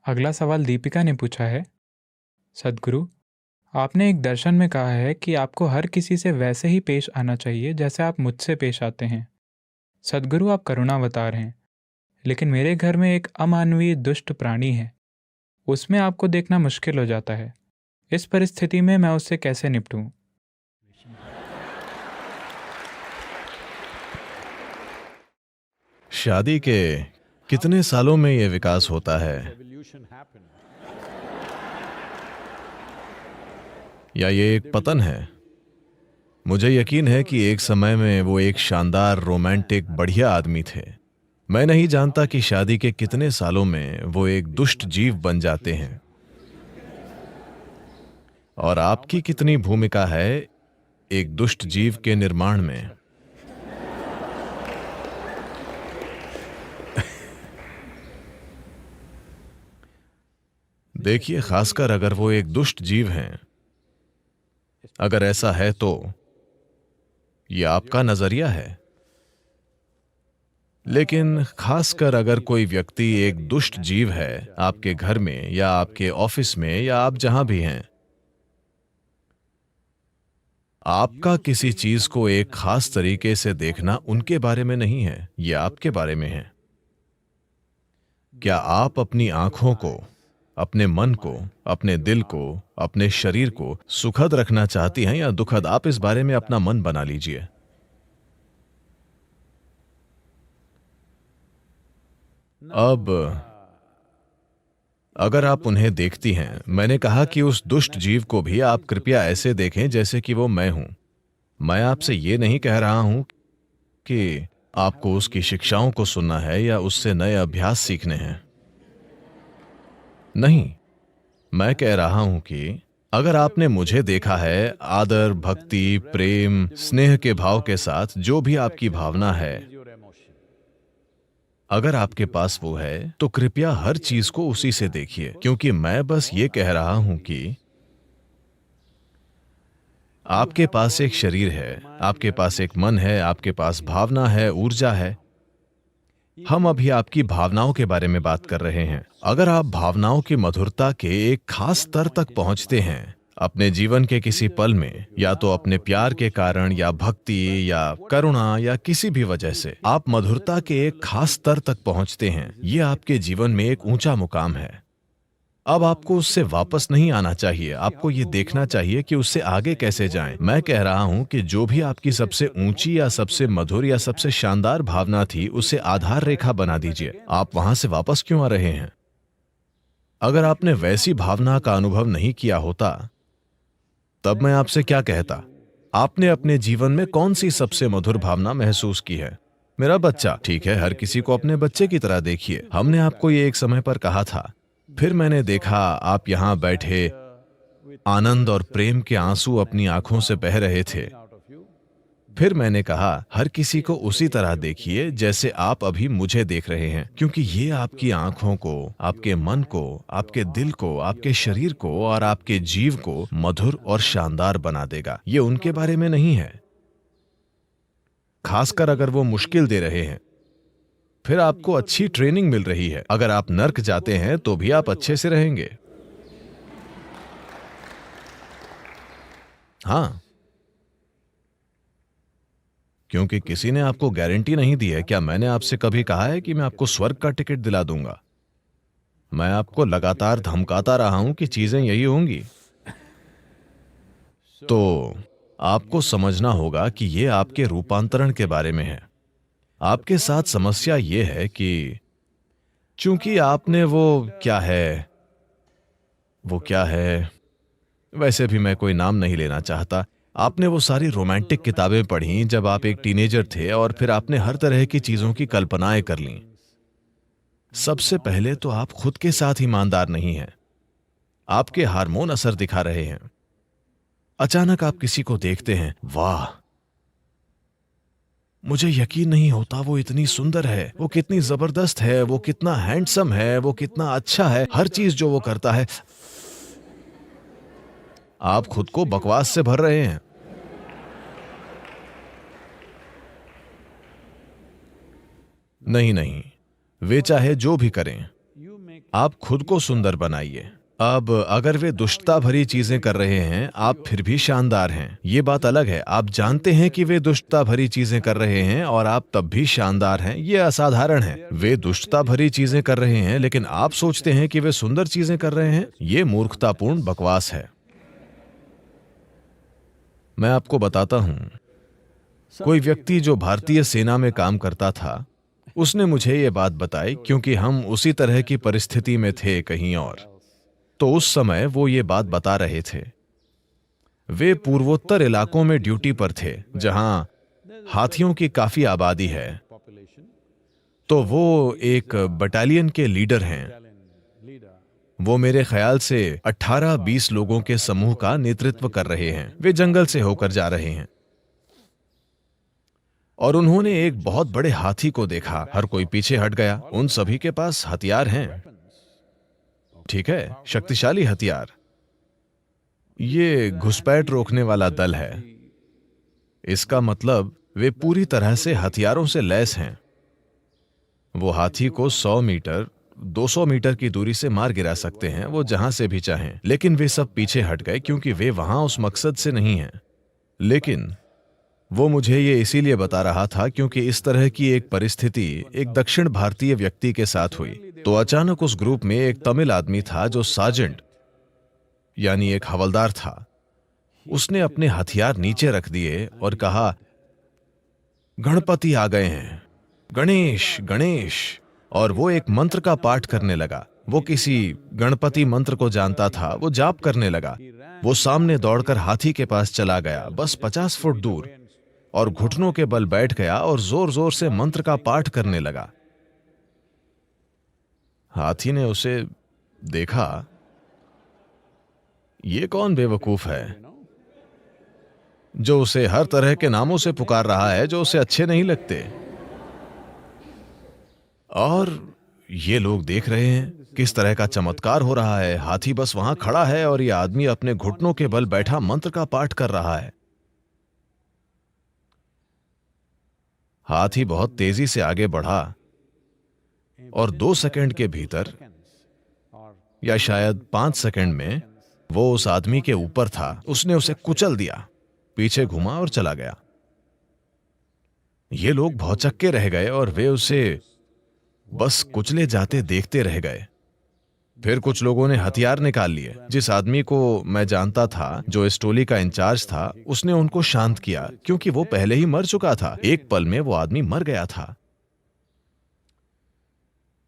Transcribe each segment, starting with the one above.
अगला सवाल दीपिका ने पूछा है, सद्गुरु, आपने एक दर्शन में कहा है कि आपको हर किसी से वैसे ही पेश आना चाहिए जैसे आप मुझसे पेश आते हैं। सद्गुरु, आप करुणावतार हैं, लेकिन मेरे घर में एक अमानवीय दुष्ट प्राणी है। उसमें आपको देखना मुश्किल हो जाता है। इस परिस्थिति में मैं उससे कैसे निपटूं? शादी के कितने सालों में यह विकास होता है, या ये एक पतन है? मुझे यकीन है कि एक समय में वो एक शानदार रोमांटिक बढ़िया आदमी थे। मैं नहीं जानता कि शादी के कितने सालों में वो एक दुष्ट जीव बन जाते हैं। और आपकी कितनी भूमिका है एक दुष्ट जीव के निर्माण में? देखिए, खासकर अगर वो एक दुष्ट जीव हैं, अगर ऐसा है तो ये आपका नजरिया है। लेकिन खासकर अगर कोई व्यक्ति एक दुष्ट जीव है आपके घर में या आपके ऑफिस में या आप जहां भी हैं, आपका किसी चीज को एक खास तरीके से देखना उनके बारे में नहीं है, यह आपके बारे में है। क्या आप अपनी आंखों को, अपने मन को, अपने दिल को, अपने शरीर को सुखद रखना चाहती हैं या दुखद? आप इस बारे में अपना मन बना लीजिए। अब अगर आप उन्हें देखती हैं, मैंने कहा कि उस दुष्ट जीव को भी आप कृपया ऐसे देखें जैसे कि वो मैं हूं। मैं आपसे ये नहीं कह रहा हूं कि आपको उसकी शिक्षाओं को सुनना है या उससे नए अभ्यास सीखने हैं। नहीं, मैं कह रहा हूं कि अगर आपने मुझे देखा है आदर, भक्ति, प्रेम, स्नेह के भाव के साथ, जो भी आपकी भावना है, अगर आपके पास वो है तो कृपया हर चीज को उसी से देखिए। क्योंकि मैं बस ये कह रहा हूं कि आपके पास एक शरीर है, आपके पास एक मन है, आपके पास भावना है, ऊर्जा है। हम अभी आपकी भावनाओं के बारे में बात कर रहे हैं। अगर आप भावनाओं की मधुरता के एक खास स्तर तक पहुंचते हैं अपने जीवन के किसी पल में, या तो अपने प्यार के कारण या भक्ति या करुणा या किसी भी वजह से आप मधुरता के एक खास स्तर तक पहुंचते हैं, यह आपके जीवन में एक ऊंचा मुकाम है। अब आपको उससे वापस नहीं आना चाहिए, आपको ये देखना चाहिए कि उससे आगे कैसे जाएं। मैं कह रहा हूं कि जो भी आपकी सबसे ऊंची या सबसे मधुर या सबसे शानदार भावना थी, उसे आधार रेखा बना दीजिए। आप वहां से वापस क्यों आ रहे हैं? अगर आपने वैसी भावना का अनुभव नहीं किया होता, तब मैं आपसे क्या कहता? आपने अपने जीवन में कौन सी सबसे मधुर भावना महसूस की है? मेरा बच्चा। ठीक है, हर किसी को अपने बच्चे की तरह देखिए। हमने आपको ये एक समय पर कहा था, फिर मैंने देखा आप यहां बैठे आनंद और प्रेम के आंसू अपनी आंखों से बह रहे थे। फिर मैंने कहा हर किसी को उसी तरह देखिए जैसे आप अभी मुझे देख रहे हैं, क्योंकि ये आपकी आंखों को, आपके मन को, आपके दिल को, आपके शरीर को और आपके जीव को मधुर और शानदार बना देगा। ये उनके बारे में नहीं है, खासकर अगर वो मुश्किल दे रहे हैं। फिर आपको अच्छी ट्रेनिंग मिल रही है। अगर आप नर्क जाते हैं तो भी आप अच्छे से रहेंगे। हाँ, क्योंकि किसी ने आपको गारंटी नहीं दी है। क्या मैंने आपसे कभी कहा है कि मैं आपको स्वर्ग का टिकट दिला दूंगा? मैं आपको लगातार धमकाता रहा हूं कि चीजें यही होंगी। तो आपको समझना होगा कि यह आपके रूपांतरण के बारे में है। आपके साथ समस्या यह है कि चूंकि आपने वो क्या है, वैसे भी मैं कोई नाम नहीं लेना चाहता। आपने वो सारी रोमांटिक किताबें पढ़ी जब आप एक टीनेजर थे और फिर आपने हर तरह की चीजों की कल्पनाएं कर लीं। सबसे पहले तो आप खुद के साथ ईमानदार नहीं हैं। आपके हार्मोन असर दिखा रहे हैं। अचानक आप किसी को देखते हैं, वाह, मुझे यकीन नहीं होता वो इतनी सुंदर है, वो कितनी जबरदस्त है, वो कितना हैंडसम है, वो कितना अच्छा है, हर चीज जो वो करता है। आप खुद को बकवास से भर रहे हैं। नहीं नहीं, वे चाहे जो भी करें, आप खुद को सुंदर बनाइए। अब अगर वे दुष्टता भरी चीजें कर रहे हैं, आप फिर भी शानदार हैं। ये बात अलग है, आप जानते हैं कि वे दुष्टता भरी चीजें कर रहे हैं और आप तब भी शानदार हैं। ये असाधारण है। वे दुष्टता भरी चीजें कर रहे हैं लेकिन आप सोचते हैं कि वे सुंदर चीजें कर रहे हैं। ये मूर्खतापूर्ण बकवास है। मैं आपको बताता हूं, कोई व्यक्ति जो भारतीय सेना में काम करता था, उसने मुझे ये बात बताई क्योंकि हम उसी तरह की परिस्थिति में थे कहीं और। तो उस समय वो ये बात बता रहे थे। वे पूर्वोत्तर इलाकों में ड्यूटी पर थे जहां हाथियों की काफी आबादी है। तो वो एक बटालियन के लीडर हैं। वो मेरे ख्याल से 18-20 लोगों के समूह का नेतृत्व कर रहे हैं। वे जंगल से होकर जा रहे हैं और उन्होंने एक बहुत बड़े हाथी को देखा। हर कोई पीछे हट गया। उन सभी के पास हथियार हैं, ठीक है, शक्तिशाली हथियार। ये घुसपैठ रोकने वाला दल है। इसका मतलब वे पूरी तरह से हथियारों से लैस हैं। वो हाथी को 100 मीटर 200 मीटर की दूरी से मार गिरा सकते हैं, वो जहां से भी चाहें। लेकिन वे सब पीछे हट गए क्योंकि वे वहां उस मकसद से नहीं हैं। लेकिन वो मुझे ये इसीलिए बता रहा था क्योंकि इस तरह की एक परिस्थिति एक दक्षिण भारतीय व्यक्ति के साथ हुई। तो अचानक उस ग्रुप में एक तमिल आदमी था जो सार्जेंट यानी एक हवलदार था। उसने अपने हथियार नीचे रख दिए और कहा, गणपति आ गए हैं, गणेश गणेश। और वो एक मंत्र का पाठ करने लगा। वो किसी गणपति मंत्र को जानता था। वो जाप करने लगा। वो सामने दौड़कर हाथी के पास चला गया, बस 50 फुट दूर, और घुटनों के बल बैठ गया और जोर जोर से मंत्र का पाठ करने लगा। हाथी ने उसे देखा। ये कौन बेवकूफ है जो उसे हर तरह के नामों से पुकार रहा है जो उसे अच्छे नहीं लगते। और ये लोग देख रहे हैं किस तरह का चमत्कार हो रहा है। हाथी बस वहां खड़ा है और ये आदमी अपने घुटनों के बल बैठा मंत्र का पाठ कर रहा है। हाथी बहुत तेजी से आगे बढ़ा और 2 सेकंड के भीतर या शायद 5 सेकंड में वो उस आदमी के ऊपर था। उसने उसे कुचल दिया, पीछे घुमा और चला गया। ये लोग भौचक्के रह गए और वे उसे बस कुचले जाते देखते रह गए। फिर कुछ लोगों ने हथियार निकाल लिए। जिस आदमी को मैं जानता था, जो इस टोली का इंचार्ज था, उसने उनको शांत किया क्योंकि वो पहले ही मर चुका था। एक पल में वो आदमी मर गया था।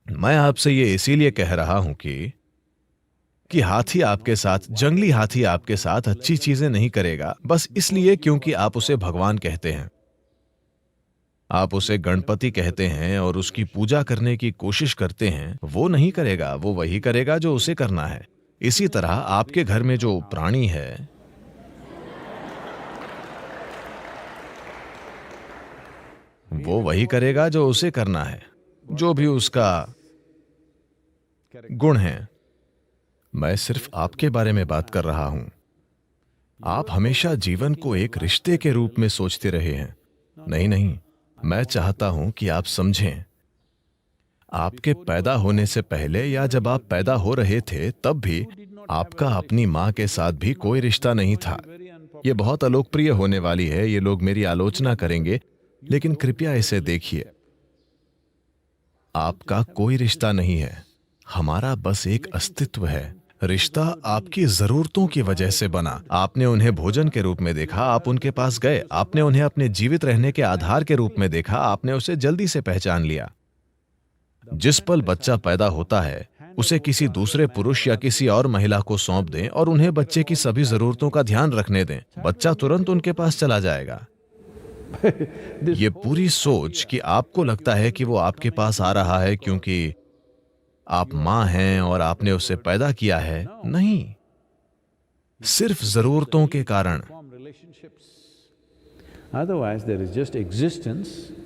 मैं आपसे ये इसीलिए कह रहा हूं कि हाथी आपके साथ, जंगली हाथी आपके साथ अच्छी चीजें नहीं करेगा बस इसलिए क्योंकि आप उसे भगवान कहते हैं, आप उसे गणपति कहते हैं और उसकी पूजा करने की कोशिश करते हैं। वो नहीं करेगा, वो वही करेगा जो उसे करना है। इसी तरह आपके घर में जो प्राणी है, वो वही करेगा जो उसे करना है, जो भी उसका गुण है। मैं सिर्फ आपके बारे में बात कर रहा हूं। आप हमेशा जीवन को एक रिश्ते के रूप में सोचते रहे हैं। नहीं नहीं, मैं चाहता हूं कि आप समझें, आपके पैदा होने से पहले या जब आप पैदा हो रहे थे तब भी आपका अपनी मां के साथ भी कोई रिश्ता नहीं था। यह बहुत अलोकप्रिय होने वाली है, ये लोग मेरी आलोचना करेंगे, लेकिन कृपया इसे देखिए। आपका कोई रिश्ता नहीं है, हमारा बस एक अस्तित्व है। रिश्ता आपकी जरूरतों की वजह से बना। आपने उन्हें भोजन के रूप में देखा, आप उनके पास गए। आपने उन्हें अपने जीवित रहने के आधार के रूप में देखा, आपने उसे जल्दी से पहचान लिया। जिस पल बच्चा पैदा होता है, उसे किसी दूसरे पुरुष या किसी और महिला को सौंप दें और उन्हें बच्चे की सभी जरूरतों का ध्यान रखने दें, बच्चा तुरंत उनके पास चला जाएगा। ये पूरी सोच कि आपको लगता है कि वो आपके पास आ रहा है क्योंकि आप मां हैं और आपने उसे पैदा किया है, नहीं, सिर्फ जरूरतों के कारण।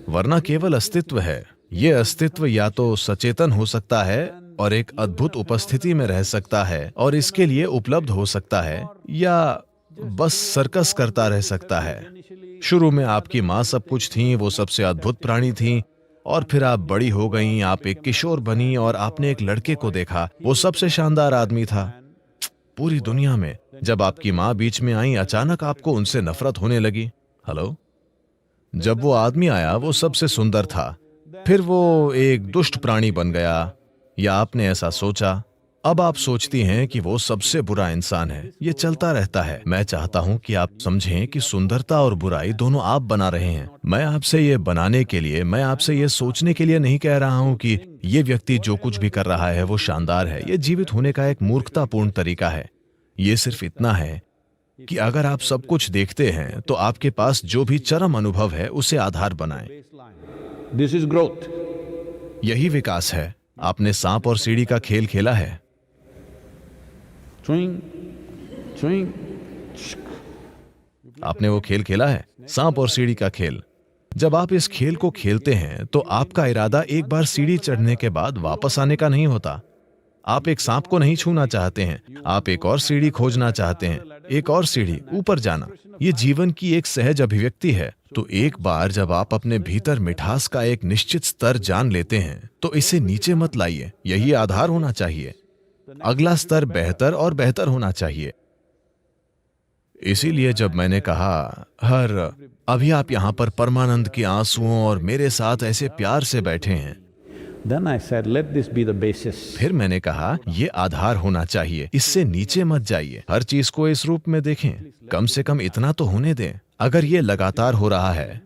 वरना केवल अस्तित्व है। यह अस्तित्व या तो सचेतन हो सकता है और एक अद्भुत उपस्थिति में रह सकता है और इसके लिए उपलब्ध हो सकता है, या बस सर्कस करता रह सकता है। शुरू में आपकी मां सब कुछ थी, वो सबसे अद्भुत प्राणी थी, और फिर आप बड़ी हो गईं, आप एक किशोर बनी और आपने एक लड़के को देखा, वो सबसे शानदार आदमी था पूरी दुनिया में। जब आपकी माँ बीच में आई, अचानक आपको उनसे नफरत होने लगी। हेलो? जब वो आदमी आया, वो सबसे सुंदर था, फिर वो एक दुष्ट प्राणी बन गया, या आपने ऐसा सोचा। अब आप सोचती हैं कि वो सबसे बुरा इंसान है। ये चलता रहता है। मैं चाहता हूं कि आप समझें कि सुंदरता और बुराई दोनों आप बना रहे हैं। मैं आपसे ये बनाने के लिए, मैं आपसे ये सोचने के लिए नहीं कह रहा हूं कि ये व्यक्ति जो कुछ भी कर रहा है वो शानदार है। ये जीवित होने का एक मूर्खतापूर्ण तरीका है। ये सिर्फ इतना है कि अगर आप सब कुछ देखते हैं तो आपके पास जो भी चरम अनुभव है उसे आधार बनाएं। This is growth. यही विकास है। आपने सांप और सीढ़ी का खेल खेला है? Swing, swing. आपने वो खेल खेला है, सांप और सीढ़ी का खेल? जब आप इस खेल को खेलते हैं तो आपका इरादा एक बार सीढ़ी चढ़ने के बाद वापस आने का नहीं होता। आप एक सांप को नहीं छूना चाहते हैं, आप एक और सीढ़ी खोजना चाहते हैं, एक और सीढ़ी ऊपर जाना। ये जीवन की एक सहज अभिव्यक्ति है। तो एक बार जब आप अपने भीतर मिठास का एक निश्चित स्तर जान लेते हैं तो इसे नीचे मत लाइए। यही आधार होना चाहिए। अगला स्तर बेहतर और बेहतर होना चाहिए। इसीलिए जब मैंने कहा अभी आप यहां पर परमानंद के आंसुओं और मेरे साथ ऐसे प्यार से बैठे हैं, Then I said, let this be the basis. फिर मैंने कहा ये आधार होना चाहिए, इससे नीचे मत जाइए। हर चीज को इस रूप में देखें, कम से कम इतना तो होने दें। अगर ये लगातार हो रहा है,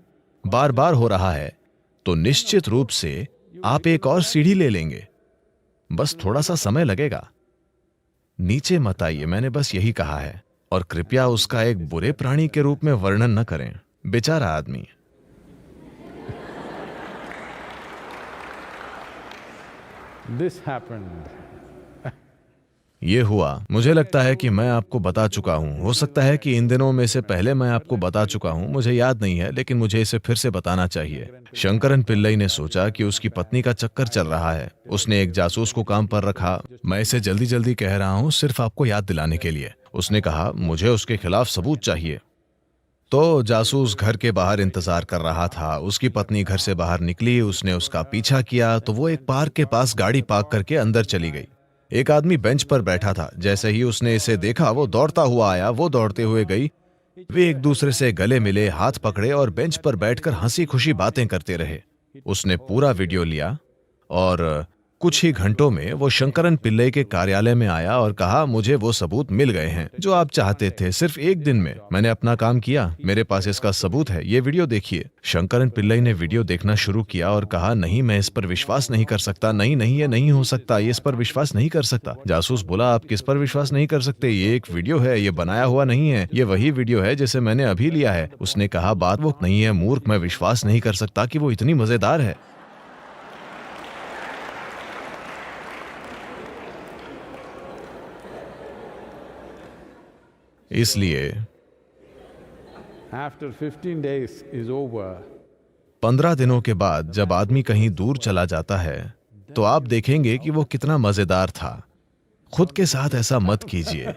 बार बार हो रहा है, तो निश्चित रूप से आप एक और सीढ़ी ले लेंगे। बस थोड़ा सा समय लगेगा। नीचे मत आइए, मैंने बस यही कहा है। और कृपया उसका एक बुरे प्राणी के रूप में वर्णन न करें। बेचारा आदमी। This happened. ये हुआ। मुझे लगता है कि मैं आपको बता चुका हूं। हो सकता है कि इन दिनों में से पहले मैं आपको बता चुका हूं, मुझे याद नहीं है, लेकिन मुझे इसे फिर से बताना चाहिए। शंकरन पिल्लई ने सोचा कि उसकी पत्नी का चक्कर चल रहा है। उसने एक जासूस को काम पर रखा। मैं इसे जल्दी जल्दी कह रहा हूं, सिर्फ आपको याद दिलाने के लिए। उसने कहा, मुझे उसके खिलाफ सबूत चाहिए। तो जासूस घर के बाहर इंतजार कर रहा था। उसकी पत्नी घर से बाहर निकली, उसने उसका पीछा किया तो वो एक पार्क के पास गाड़ी पार्क करके अंदर चली गई। एक आदमी बेंच पर बैठा था। जैसे ही उसने इसे देखा, वो दौड़ता हुआ आया। वो दौड़ते हुए गई। वे एक दूसरे से गले मिले, हाथ पकड़े और बेंच पर बैठकर हंसी खुशी बातें करते रहे। उसने पूरा वीडियो लिया और कुछ ही घंटों में वो शंकरन पिल्लई के कार्यालय में आया और कहा, मुझे वो सबूत मिल गए हैं जो आप चाहते थे। सिर्फ एक दिन में मैंने अपना काम किया। मेरे पास इसका सबूत है। ये वीडियो देखिए। शंकरन पिल्लई ने वीडियो देखना शुरू किया और कहा, नहीं, मैं इस पर विश्वास नहीं कर सकता। नहीं नहीं, ये नहीं हो सकता। ये इस पर विश्वास नहीं कर सकता। जासूस बोला, आप किस पर विश्वास नहीं कर सकते? ये एक वीडियो है, ये बनाया हुआ नहीं है। ये वही वीडियो है जिसे मैंने अभी लिया है। उसने कहा, बात वो नहीं है मूर्ख, मैं विश्वास नहीं कर सकता कि वो इतनी मजेदार है। इसलिए After 15 days is over, 15 दिनों के बाद जब आदमी कहीं दूर चला जाता है तो आप देखेंगे कि वो कितना मजेदार था। खुद के साथ ऐसा मत कीजिए।